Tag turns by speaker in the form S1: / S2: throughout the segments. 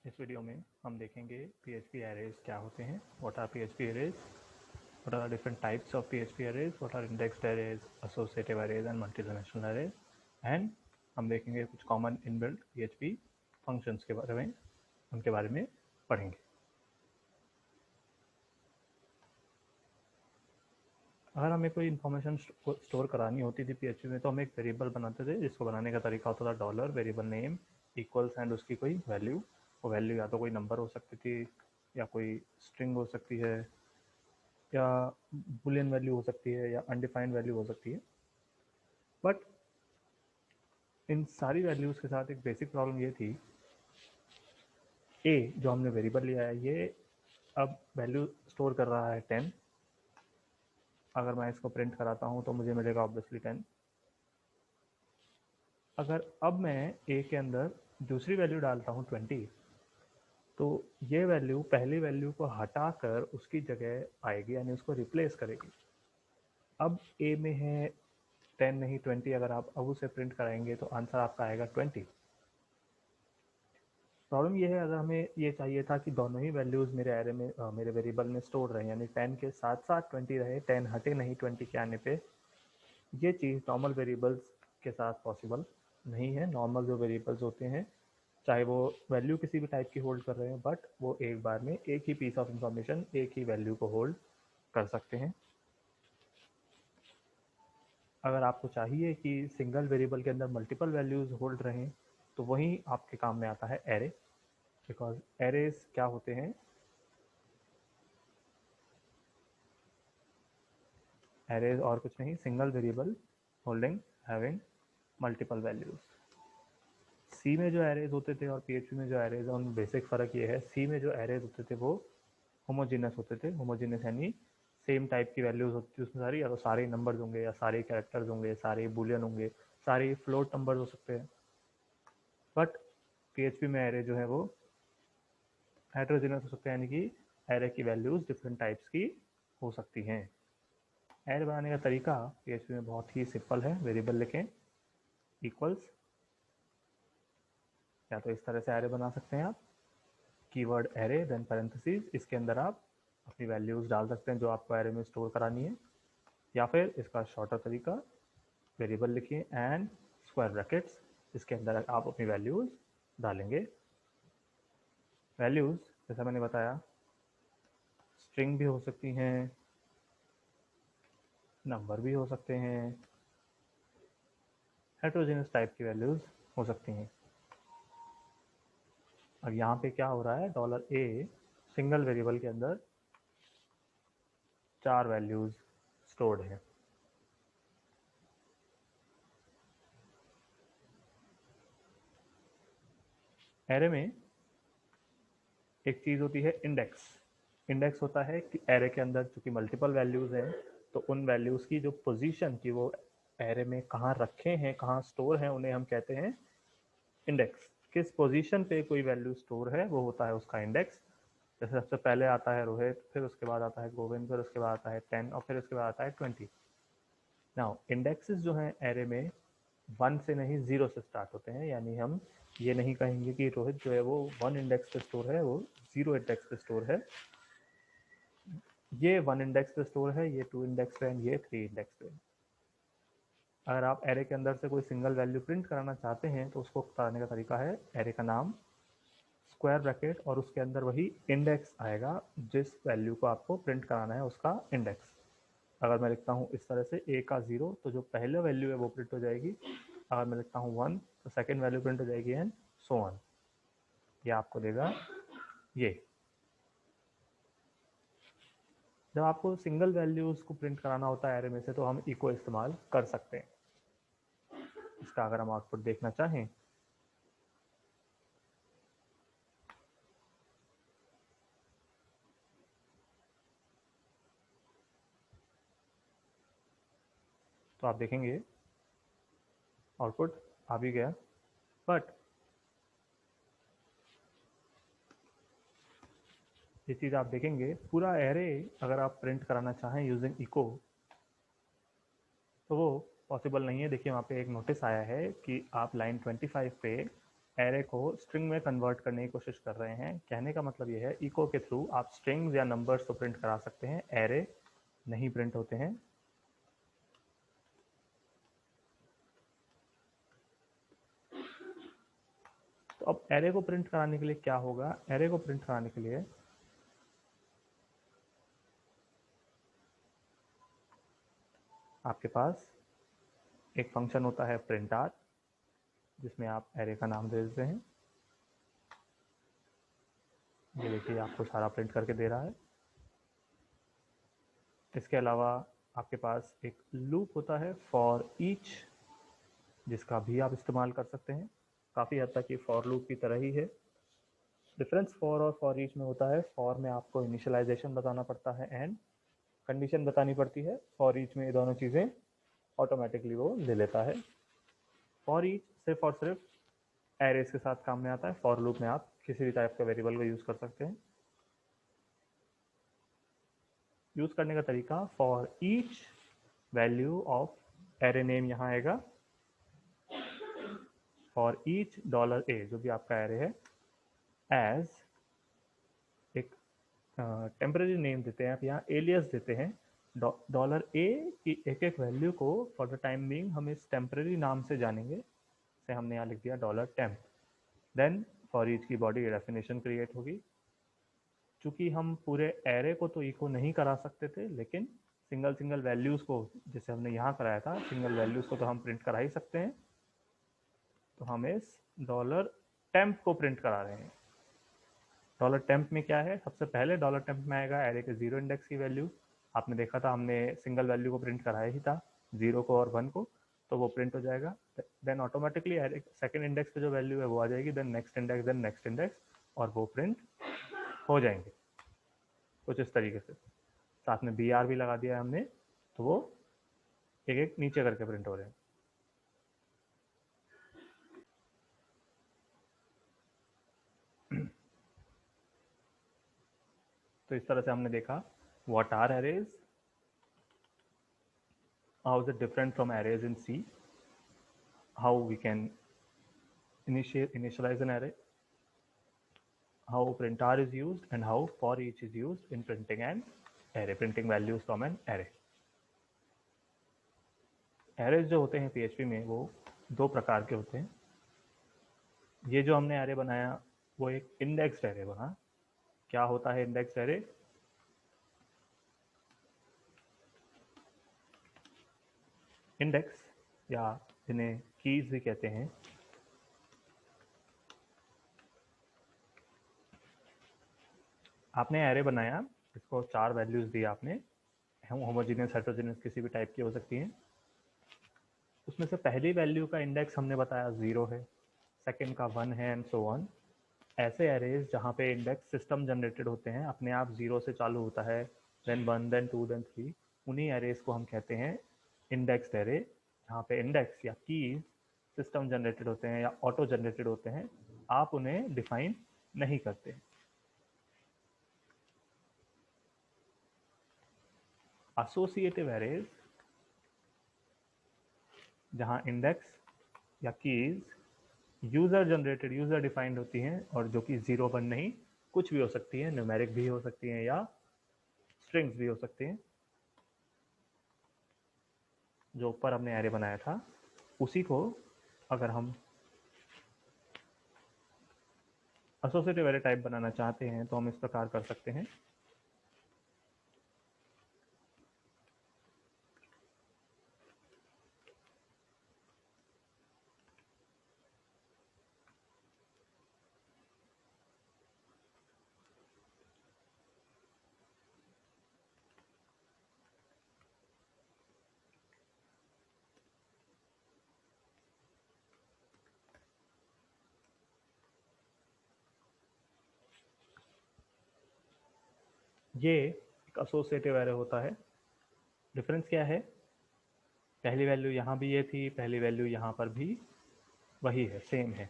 S1: इस वीडियो में हम देखेंगे PHP arrays क्या होते हैं, what are PHP arrays, what are different types of PHP arrays, what are indexed arrays, associative arrays and multidimensional arrays, and हम देखेंगे कुछ common inbuilt PHP functions के बारे में, उनके बारे में पढ़ेंगे। अगर हमें कोई इन्फॉर्मेशन स्टोर करानी होती थी PHP में तो हम एक वेरिएबल बनाते थे, जिसको बनाने का तरीका होता था dollar variable name equals and उसकी कोई वैल्यू। वो वैल्यू या तो कोई नंबर हो सकती थी या कोई स्ट्रिंग हो सकती है या बुलियन वैल्यू हो सकती है या अनडिफाइंड वैल्यू हो सकती है। बट इन सारी वैल्यूज़ के साथ एक बेसिक प्रॉब्लम ये थी, ए जो हमने वेरिएबल लिया है ये अब वैल्यू स्टोर कर रहा है 10। अगर मैं इसको प्रिंट कराता हूँ तो मुझे मिलेगा ऑब्वियसली 10। अगर अब मैं ए के अंदर दूसरी वैल्यू डालता हूँ 20, तो ये वैल्यू पहली वैल्यू को हटाकर उसकी जगह आएगी, यानी उसको रिप्लेस करेगी। अब ए में है 10 नहीं 20, अगर आप अब उसे प्रिंट कराएंगे तो आंसर आपका आएगा 20। प्रॉब्लम ये है, अगर हमें ये चाहिए था कि दोनों ही वैल्यूज़ मेरे एरे में मेरे वेरिएबल में स्टोर रहे, यानी 10 के साथ साथ 20 रहे, 10 हटे नहीं 20 के आने पे, ये चीज़ नॉर्मल वेरिएबल्स के साथ पॉसिबल नहीं है। नॉर्मल जो वेरिएबल्स होते हैं, चाहे वो वैल्यू किसी भी टाइप की होल्ड कर रहे हैं, बट वो एक बार में एक ही पीस ऑफ इंफॉर्मेशन, एक ही वैल्यू को होल्ड कर सकते हैं। अगर आपको चाहिए कि सिंगल वेरिएबल के अंदर मल्टीपल वैल्यूज़ होल्ड रहें, तो वही आपके काम में आता है एरे, बिकॉज एरेज क्या होते हैं, एरेज और कुछ नहीं, single variable holding having multiple values. C में जो एरेज होते थे और PHP में जो एरेज, उन बेसिक फ़र्क ये है, सी में जो एरेज होते थे वो होमोजीनस होते थे। होमोजीनस यानी सेम टाइप की वैल्यूज होती थी उसमें सारी, या तो सारे नंबर्स होंगे या सारे कैरेक्टर्स होंगे, सारे बुलियन होंगे, सारे फ्लोट नंबर्स हो सकते हैं। बट PHP में एरे जो है वो हेट्रोजीनस हो सकते हैं, यानी कि एरे की वैल्यूज डिफरेंट टाइप्स की हो सकती हैं। एरे बनाने का तरीका PHP में बहुत ही सिंपल है। वेरिएबल लिखें इक्वल्स, या तो इस तरह से एरे बना सकते हैं आप, कीवर्ड एरे देन पैरेंथेसिस, इसके अंदर आप अपनी वैल्यूज डाल सकते हैं जो आपको एरे में स्टोर करानी है। या फिर इसका शॉर्टर तरीका, वेरिएबल लिखिए एंड स्क्वायर ब्रैकेट्स, इसके अंदर आप अपनी वैल्यूज डालेंगे। वैल्यूज जैसा मैंने बताया स्ट्रिंग भी हो सकती हैं, नंबर भी हो सकते हैं, हेट्रोजेनस टाइप की वैल्यूज हो सकती हैं। अब यहाँ पे क्या हो रहा है, डॉलर ए सिंगल वेरिएबल के अंदर 4 वैल्यूज स्टोर्ड हैं। एरे में एक चीज़ होती है इंडेक्स। इंडेक्स होता है कि एरे के अंदर चूंकि मल्टीपल वैल्यूज़ हैं, तो उन वैल्यूज़ की जो पोजीशन की वो एरे में कहाँ रखे हैं, कहाँ स्टोर हैं, उन्हें हम कहते हैं इंडेक्स। किस पोजीशन पे कोई वैल्यू स्टोर है वो होता है उसका इंडेक्स। जैसे सबसे पहले आता है रोहित, फिर उसके बाद आता है गोविंद, फिर उसके बाद आता है 10 और फिर उसके बाद आता है 20। नाउ इंडेक्सेस जो हैं एरे में 1 से नहीं 0 से स्टार्ट होते हैं, यानी हम ये नहीं कहेंगे कि रोहित जो है वो 1 इंडेक्स पे स्टोर है, वो 0 इंडेक्स पे स्टोर है। ये 1 इंडेक्स पे स्टोर है, ये 2 इंडेक्स पे, ये 3 इंडेक्स पे। अगर आप एरे के अंदर से कोई सिंगल वैल्यू प्रिंट कराना चाहते हैं तो उसको कराने का तरीका है एरे का नाम स्क्वायर ब्रैकेट और उसके अंदर वही इंडेक्स आएगा जिस वैल्यू को आपको प्रिंट कराना है, उसका इंडेक्स। अगर मैं लिखता हूँ इस तरह से ए का 0, तो जो पहले वैल्यू है वो प्रिंट हो जाएगी। अगर मैं लिखता हूँ 1, तो सेकेंड वैल्यू प्रिंट हो जाएगी एंड सो ऑन। ये आपको देगा ये। जब आपको सिंगल वैल्यूज को प्रिंट कराना होता है एरे में से, तो हम इको इस्तेमाल कर सकते हैं। इसका अगर हम आउटपुट देखना चाहें, तो आप देखेंगे आउटपुट आ भी गया। बट ये चीज़ आप देखेंगे, पूरा एरे अगर आप प्रिंट कराना चाहें यूजिंग इको, तो वो पॉसिबल नहीं है। देखिए वहाँ पे एक नोटिस आया है कि आप लाइन 25 पे एरे को स्ट्रिंग में कन्वर्ट करने की कोशिश कर रहे हैं। कहने का मतलब ये है इको के थ्रू आप स्ट्रिंग्स या नंबर्स तो प्रिंट करा सकते हैं, एरे नहीं प्रिंट होते हैं। तो अब एरे को प्रिंट कराने के लिए क्या होगा? एरे को प्रिंट कराने के लिए आपके पास एक फंक्शन होता है प्रिंटर, जिसमें आप एरे का नाम दे देते हैं। ये देखिए आपको सारा प्रिंट करके दे रहा है। इसके अलावा आपके पास एक लूप होता है फॉर ईच, जिसका भी आप इस्तेमाल कर सकते हैं। काफ़ी हद तक ये फॉर लूप की तरह ही है। डिफरेंस फॉर और फॉर ईच में होता है, फॉर में आपको इनिशियलाइजेशन बताना पड़ता है एंड कंडीशन बतानी पड़ती है। फॉर ईच में ये दोनों चीज़ें ऑटोमेटिकली वो ले लेता है। फॉर ईच सिर्फ और सिर्फ एरेज के साथ काम में आता है। फॉर लूप में आप किसी भी टाइप का वेरिएबल को यूज़ कर सकते हैं। यूज़ करने का तरीका, for each value of array name यहाँ आएगा। फॉर ईच $a जो भी आपका एरे है, एज एक टेम्परेरी नेम देते हैं आप, यहाँ एलियस देते हैं। $a की एक एक वैल्यू को फॉर द टाइम बीइंग हम इस टेम्परेरी नाम से जानेंगे, से हमने यहाँ लिख दिया $temp। देन फॉर ईच की बॉडी डेफिनेशन क्रिएट होगी। चूंकि हम पूरे एरे को तो इको नहीं करा सकते थे, लेकिन सिंगल सिंगल वैल्यूज़ को, जैसे हमने यहाँ कराया था, सिंगल वैल्यूज़ को तो हम प्रिंट करा ही सकते हैं। तो हम इस $temp को प्रिंट करा रहे हैं। $temp में क्या है? सबसे पहले $temp में आएगा एरे के 0 इंडेक्स की वैल्यू। आपने देखा था हमने सिंगल वैल्यू को प्रिंट कराया ही था, 0 को और 1 को, तो वो प्रिंट हो जाएगा। Then automatically array second index पे जो वैल्यू है वो आ जाएगी, then next index, then next index, और वो प्रिंट हो जाएंगे कुछ इस तरीके से। साथ में BR भी लगा दिया है हमने, तो वो एक एक नीचे करके प्रिंट हो रहे हैं। तो इस तरह से हमने देखा what are arrays, how is it different from arrays in C, how we can initialize an array, how printar is used, and how for each is used in printing an array, printing values from an array. Arrays जो होते हैं PHP में वो दो प्रकार के होते हैं। ये जो हमने array बनाया वो एक indexed array बना। क्या होता है indexed array? इंडेक्स, या जिन्हें कीज भी कहते हैं, आपने एरे बनाया, इसको 4 वैल्यूज दी आपने, होमोजीनियस हेटेरोजीनियस किसी भी टाइप की हो सकती हैं। उसमें से पहली वैल्यू का इंडेक्स हमने बताया 0 है, सेकंड का 1 है, एंड सो ऑन। ऐसे एरेज जहाँ पे इंडेक्स सिस्टम जनरेटेड होते हैं, अपने आप 0 से चालू होता है, देन 1, देन 2, देन 3, उन्हीं एरेज को हम कहते हैं इंडेक्स्ड एरे, जहाँ पे इंडेक्स या कीज सिस्टम जनरेटेड होते हैं या ऑटो जनरेटेड होते हैं, आप उन्हें डिफाइन नहीं करते। एसोसिएटिव एरेज, जहाँ इंडेक्स या keys user generated, user defined होती हैं, और जो कि 0, 1 नहीं, कुछ भी हो सकती है, न्यूमेरिक भी हो सकती हैं या स्ट्रिंग्स भी हो सकती हैं। जो ऊपर हमने एरे बनाया था उसी को अगर हम एसोसिएटिव एरे टाइप बनाना चाहते हैं तो हम इस प्रकार कर सकते हैं। ये एक एसोसिएटिव एरे होता है। डिफरेंस क्या है? पहली वैल्यू यहाँ भी ये थी, पहली वैल्यू यहाँ पर भी वही है, सेम है।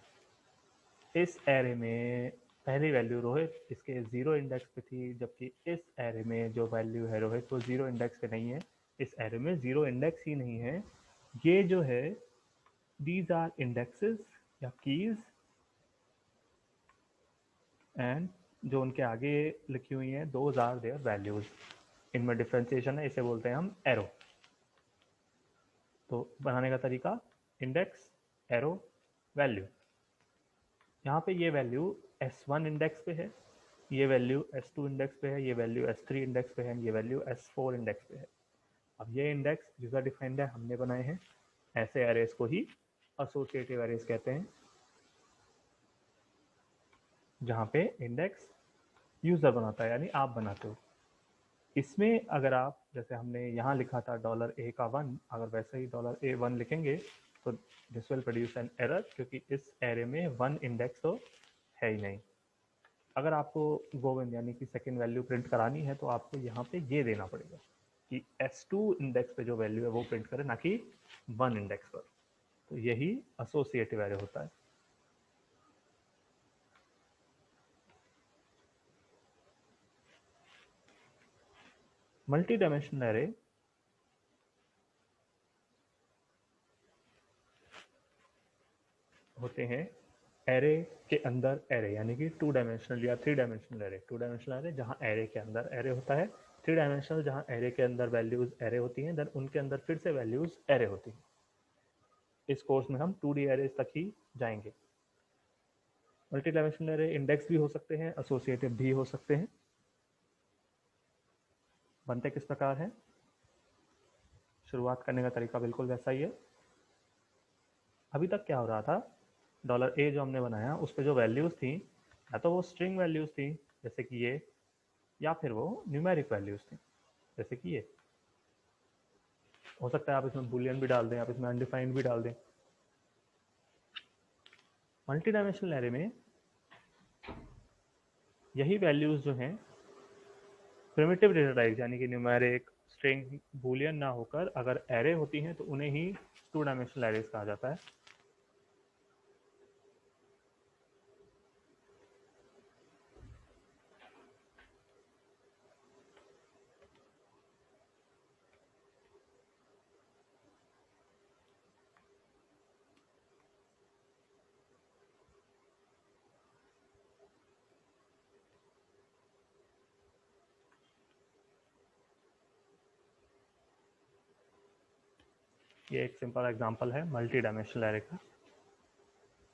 S1: इस एरे में पहली वैल्यू रोहित इसके 0 इंडेक्स पे थी, जबकि इस एरे में जो वैल्यू है रोहित वो 0 इंडेक्स पे नहीं है। इस एरे में 0 इंडेक्स ही नहीं है। ये जो है, दीज आर इंडेक्सेस या कीज एंड जो उनके आगे लिखी हुई हैं दोज आर देयर वैल्यूज। इनमें डिफ्रेंसिएशन है, इसे बोलते हैं हम एरो। तो बनाने का तरीका इंडेक्स एरो वैल्यू। यहाँ पे ये वैल्यू S1 इंडेक्स पे है, ये वैल्यू S2 इंडेक्स पे है, ये वैल्यू S3 इंडेक्स पे है, ये वैल्यू S4 इंडेक्स पे है। अब ये इंडेक्स यूजर डिफाइंड है, हमने बनाए हैं। ऐसे एरेज को ही एसोसिएटिव एरेज कहते हैं, जहाँ पे इंडेक्स यूजर बनाता है, यानी आप बनाते हो। इसमें अगर आप, जैसे हमने यहाँ लिखा था $a का 1, अगर वैसे ही $a1 लिखेंगे तो this will produce an error, क्योंकि इस एरे में 1 इंडेक्स तो है ही नहीं। अगर आपको गोविंद यानी कि सेकेंड वैल्यू प्रिंट करानी है तो आपको यहाँ पे ये देना पड़ेगा कि S2 इंडेक्स पे जो वैल्यू है वो प्रिंट करे, ना कि 1 इंडेक्स पर। तो यही एसोसिएटिव एरे होता है। मल्टी डायमेंशनल एरे होते हैं एरे के अंदर एरे, यानी कि 2 डायमेंशनल या 3 डायमेंशनल एरे। 2 डायमेंशनल एरे जहाँ एरे के अंदर एरे होता है, 3 डायमेंशनल जहाँ एरे के अंदर वैल्यूज एरे होती हैं, देन उनके अंदर फिर से वैल्यूज एरे होती हैं। इस कोर्स में हम 2D एरेज तक ही जाएंगे। मल्टी डायमेंशनल एरे इंडेक्स भी हो सकते हैं, एसोसिएटिव भी हो सकते हैं। बनते किस प्रकार है, शुरुआत करने का तरीका बिल्कुल वैसा ही है। अभी तक क्या हो रहा था, $a जो हमने बनाया उस पर जो वैल्यूज थी, या तो वो स्ट्रिंग वैल्यूज थी जैसे कि ये, या फिर वो न्यूमेरिक वैल्यूज थी जैसे कि ये। हो सकता है आप इसमें बुलियन भी डाल दें, आप इसमें अनडिफाइंड भी डाल दें। मल्टी डायमेंशनल एरे में यही वैल्यूज जो हैं प्रिमिटिव डेटा टाइप, यानी कि न्यूमेरिक, स्ट्रिंग, बुलियन ना होकर अगर एरे होती हैं तो उन्हें ही 2 डायमेंशनल एरेज कहा जाता है। ये एक सिंपल एग्जांपल है मल्टी डायमेंशनल एरे का।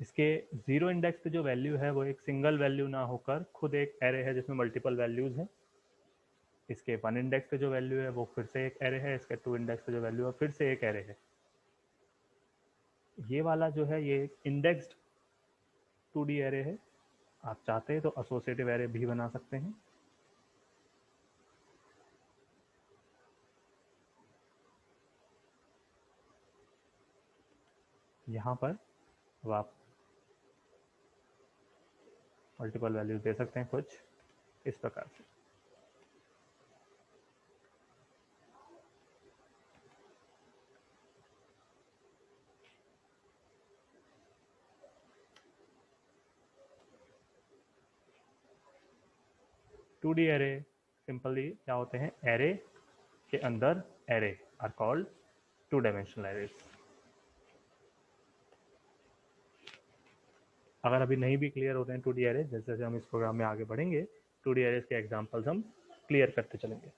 S1: इसके 0 इंडेक्स पे जो वैल्यू है वो एक सिंगल वैल्यू ना होकर खुद एक एरे है जिसमें मल्टीपल वैल्यूज हैं। इसके 1 इंडेक्स पे जो वैल्यू है वो फिर से एक एरे है, इसके 2 इंडेक्स पे जो वैल्यू है फिर से एक एरे है। ये वाला जो है ये एक इंडेक्स्ड 2D एरे है। आप चाहते हैं तो एसोसिएटिव एरे भी बना सकते हैं। यहाँ पर अब आप मल्टीपल वैल्यूज दे सकते हैं कुछ इस प्रकार से। टू डी एरे सिंपली क्या होते हैं, एरे के अंदर array are called 2 dimensional arrays. अगर अभी नहीं भी क्लियर होते हैं 2D एरेज, जैसे जैसे हम इस प्रोग्राम में आगे बढ़ेंगे 2D एरेज के एग्जांपल्स हम क्लियर करते चलेंगे।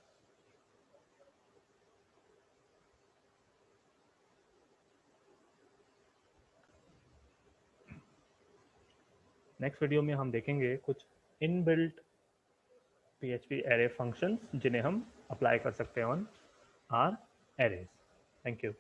S1: नेक्स्ट वीडियो में हम देखेंगे कुछ इनबिल्ट PHP एरे फंक्शंस जिन्हें हम अप्लाई कर सकते हैं on our arrays. Thank you.